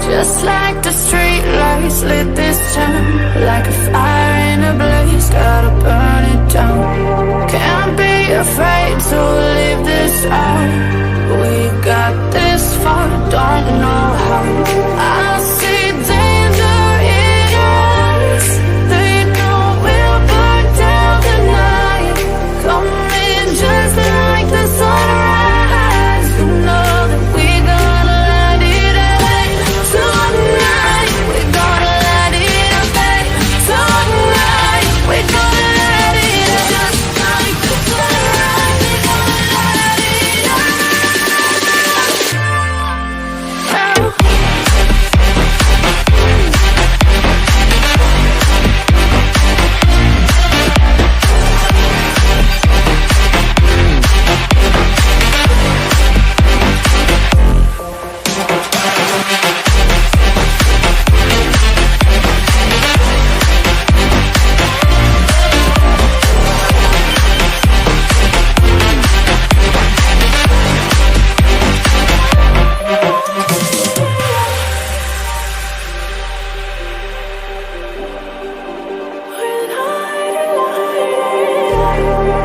Just like the street lights lit this town, like a fire in a blaze, gotta burn it down. Can't be afraid to leave this out. We got this far, don't know how. I see danger in your eyes. They know we'll burn down the night. Coming just like the sunrise. You know that we gonna light it up tonight. We gonna light it up tonight. We gonna light it up just like the sunrise. We gonna light it up.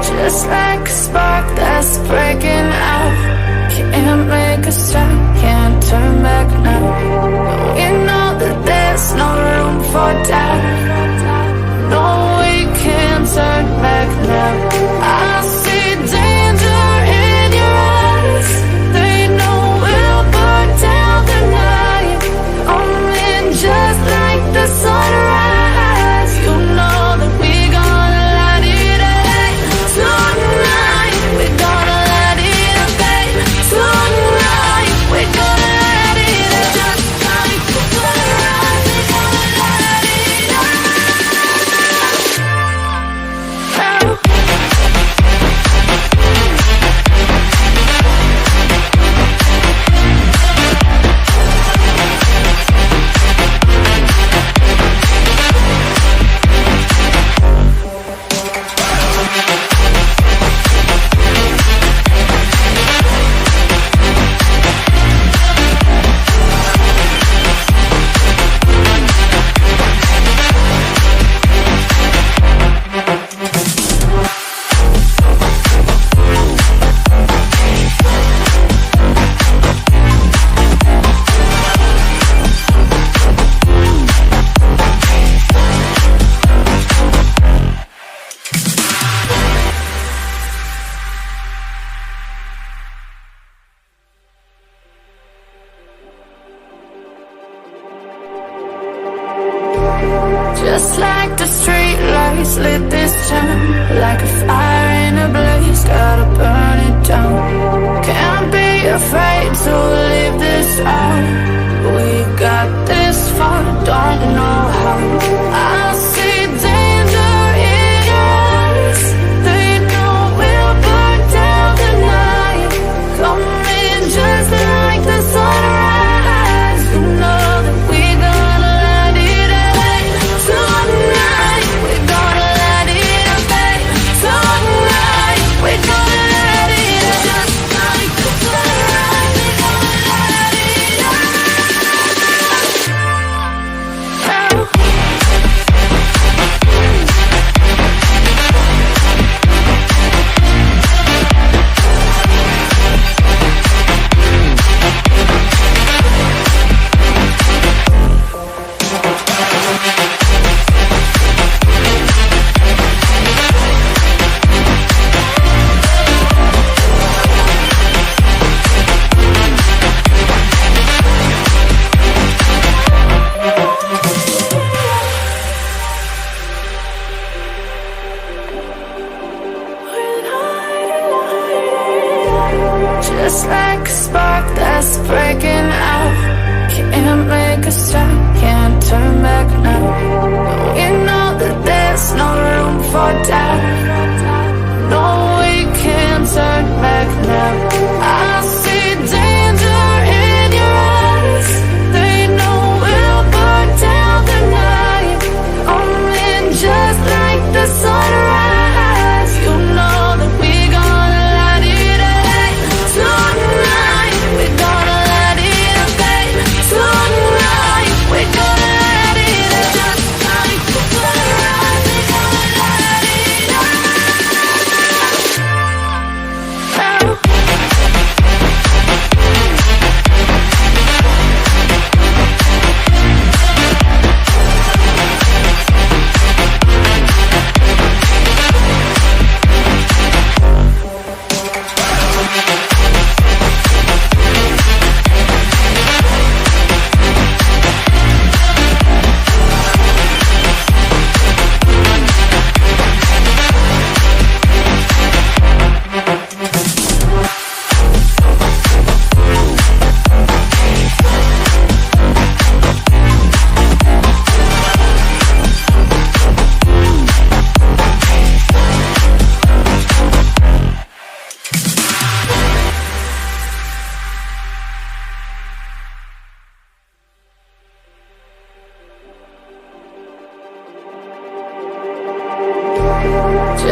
Just like a spark that's breaking out. Can't make a stop, can't turn back now. We know that there's no room for doubt. No, we can't turn back now. I see danger in your eyes. They know we'll burn down the night. Coming just like the sunrise. You know that we gonna light it up tonight. We gonna light it up tonight. We gonna light it up just like the sunrise. We gonna light it up. Just like the street lights lit this town, like a fire in a blaze, gotta burn it down. Can't be afraid to leave this out. We got this far, don't know how. I see danger in your eyes. They know we'll burn down the night. Coming just like the sunrise. You know that we gonna light it up tonight. We gonna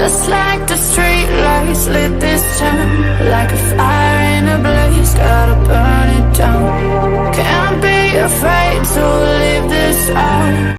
Just like the street lights lit this town, like a fire in a blaze, gotta burn it down. Can't be afraid to leave this out.